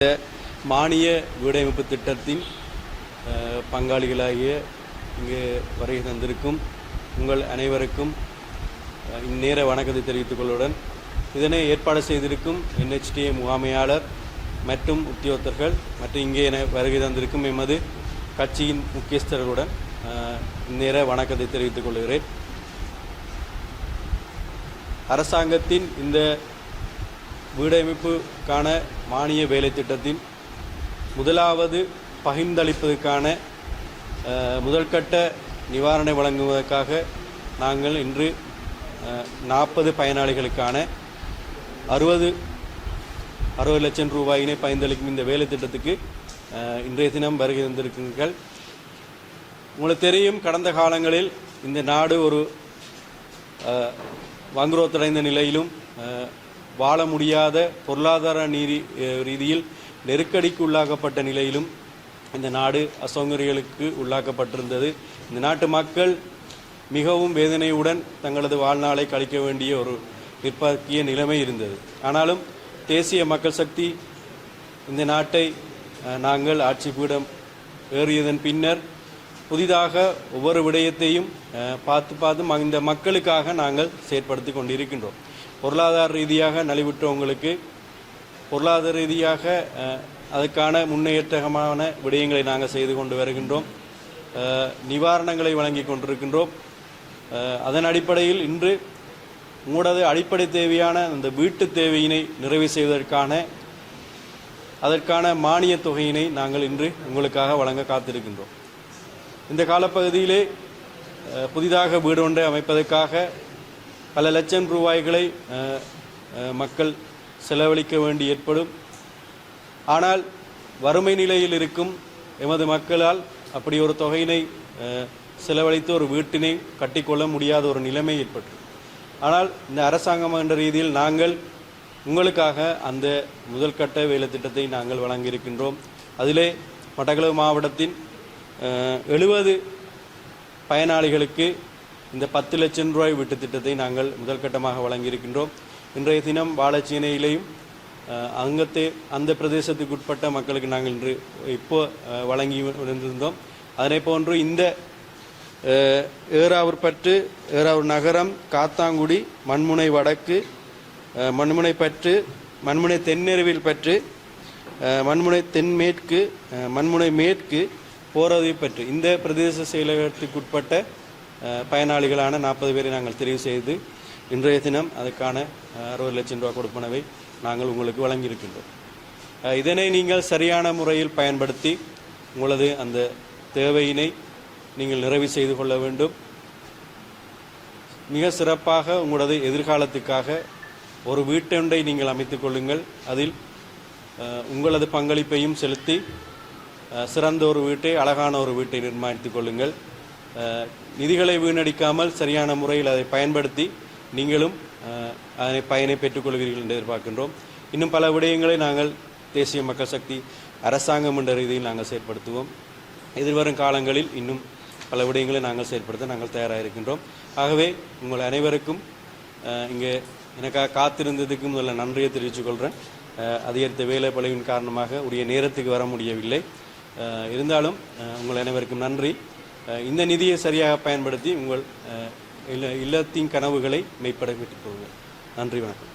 மானிய வீடமைப்பு திட்டத்தின் பங்காளிகளாகிய இங்கு வருகை தந்திருக்கும் உங்கள் அனைவருக்கும் இந்நேர வணக்கத்தை தெரிவித்துக் கொள்வதுடன் இதனை ஏற்பாடு செய்திருக்கும் NHTA முகாமையாளர் மற்றும் உத்தியோகத்தர்கள் மற்றும் இங்கே வருகை தந்திருக்கும் எமது கட்சியின் முக்கியஸ்தர்களுடன் இந்நேர வணக்கத்தை தெரிவித்துக் கொள்கிறேன். அரசாங்கத்தின் இந்த வீடமைப்புக்கான மானிய வேலை திட்டத்தின் முதலாவது பகிர்ந்தளிப்பதற்கான முதல்கட்ட நிவாரணை வழங்குவதற்காக நாங்கள் இன்று 40 பயனாளிகளுக்கான 60 லட்சம் ரூபாயினை பகிர்ந்தளிக்கும் இந்த வேலை திட்டத்துக்கு இன்றைய தினம் வருகை தந்திருக்கிறீர்கள். உங்களுக்கு தெரியும், கடந்த காலங்களில் இந்த நாடு ஒரு வங்குரோத்தடைந்த நிலையிலும் வாழ முடியாத பொருளாதார ரீதியில் நெருக்கடிக்கு உள்ளாக்கப்பட்ட நிலையிலும் இந்த நாடு அசௌகரியங்களுக்கு உள்ளாக்கப்பட்டிருந்தது. இந்த நாட்டு மக்கள் மிகவும் வேதனையுடன் தங்களது வாழ்நாளை கழிக்க வேண்டிய ஒரு நிர்பந்திய நிலைமை இருந்தது. ஆனாலும் தேசிய மக்கள் சக்தி இந்த நாட்டை நாங்கள் ஆட்சி பீடம் ஏறியதன் பின்னர் புதிதாக ஒவ்வொரு விடயத்தையும் பார்த்து இந்த மக்களுக்காக நாங்கள் செயற்படுத்தி கொண்டிருக்கின்றோம். பொருளாதார ரீதியாக நலிவுற்றவங்களுக்கு பொருளாதார ரீதியாக அதற்கான முன்னேற்றமான விடயங்களை நாங்கள் செய்து கொண்டு வருகின்றோம். நிவாரணங்களை வழங்கி கொண்டிருக்கின்றோம். அதன் அடிப்படையில் இன்று உங்களது அடிப்படை தேவையான அந்த வீட்டு தேவையினை நிறைவு செய்வதற்கான அதற்கான மானிய தொகையினை நாங்கள் இன்று உங்களுக்காக வழங்க காத்திருக்கின்றோம். இந்த காலப்பகுதியிலே புதிதாக வீடு ஒன்றை அமைப்பதற்காக பல லட்சம் ரூபாய்களை மக்கள் செலவழிக்க வேண்டி ஏற்படும். ஆனால் வறுமை நிலையில் இருக்கும் எமது மக்களால் அப்படி ஒரு தொகையினை செலவழித்து ஒரு வீட்டினை கட்டிக்கொள்ள முடியாத ஒரு நிலைமை ஏற்பட்டது. ஆனால் இந்த அரசாங்கம் என்ற ரீதியில் நாங்கள் உங்களுக்காக அந்த முதல்கட்ட வேலை திட்டத்தை நாங்கள் வழங்கியிருக்கின்றோம். அதிலே மட்டக்களப்பு மாவட்டத்தின் 70 பயனாளிகளுக்கு இந்த 10 லட்சம் ரூபாய் வீட்டு திட்டத்தை நாங்கள் முதல் கட்டமாக வழங்கியிருக்கின்றோம். இன்றைய தினம் வாழைச்சேனையிலேயும் அந்த பிரதேசத்துக்கு உட்பட்ட மக்களுக்கு நாங்கள் இன்று வழங்கி இருந்திருந்தோம். அதனை போன்று இந்த ஏறாவூர் நகரம், காத்தாங்குடி, மண்முனை வடக்கு, மண்முனை பற்று, மண்முனை தென்னெருவில் பற்று, மண்முனை தென்மேற்கு, மண்முனை மேற்கு, போரதி பற்று இந்த பிரதேச செயலகத்துக்குட்பட்ட பயனாளிகளான 40 பேரை நாங்கள் தெரிவு செய்து இன்றைய தினம் அதுக்கான 60 லட்சம் ரூபாய் கொடுப்பனவை நாங்கள் உங்களுக்கு வழங்கியிருக்கின்றோம். இதனை நீங்கள் சரியான முறையில் பயன்படுத்தி உங்களது அந்த தேவையினை நீங்கள் நிறைவு செய்து கொள்ள வேண்டும். மிக சிறப்பாக உங்களது எதிர்காலத்துக்காக ஒரு வீட்டொன்றை நீங்கள் அமைத்துக் கொள்ளுங்கள். அதில் உங்களது பங்களிப்பையும் செலுத்தி சிறந்த ஒரு வீட்டை, அழகான ஒரு வீட்டை நிர்மாணித்துக் கொள்ளுங்கள். நிதிகளை வீணடிக்காமல் சரியான முறையில் அதை பயன்படுத்தி நீங்களும் அதனை பயனை பெற்றுக்கொள்வீர்கள் என்று எதிர்பார்க்கின்றோம். இன்னும் பல விடயங்களை நாங்கள் தேசிய மக்கள் சக்தி அரசாங்கம் என்ற ரீதியில் நாங்கள் செயற்படுத்துவோம். எதிர்வரும் காலங்களில் இன்னும் பல விடயங்களை நாங்கள் செயற்படுத்த நாங்கள் தயாராக இருக்கின்றோம். ஆகவே உங்கள் அனைவருக்கும் இங்கே எனக்காக காத்திருந்ததுக்கு முதல்ல நன்றியை தெரிவித்துக் கொள்கிறேன். அதிகரித்த வேலை பளுவின் காரணமாக உரிய நேரத்துக்கு வர முடியவில்லை. இருந்தாலும் உங்கள் அனைவருக்கும் நன்றி. இந்த நிதியை சரியாக பயன்படுத்தி உங்கள் இல்லத்தின் கனவுகளை மெய்ப்பட விட்டுக் கொள்ளுங்கள். நன்றி, வணக்கம்.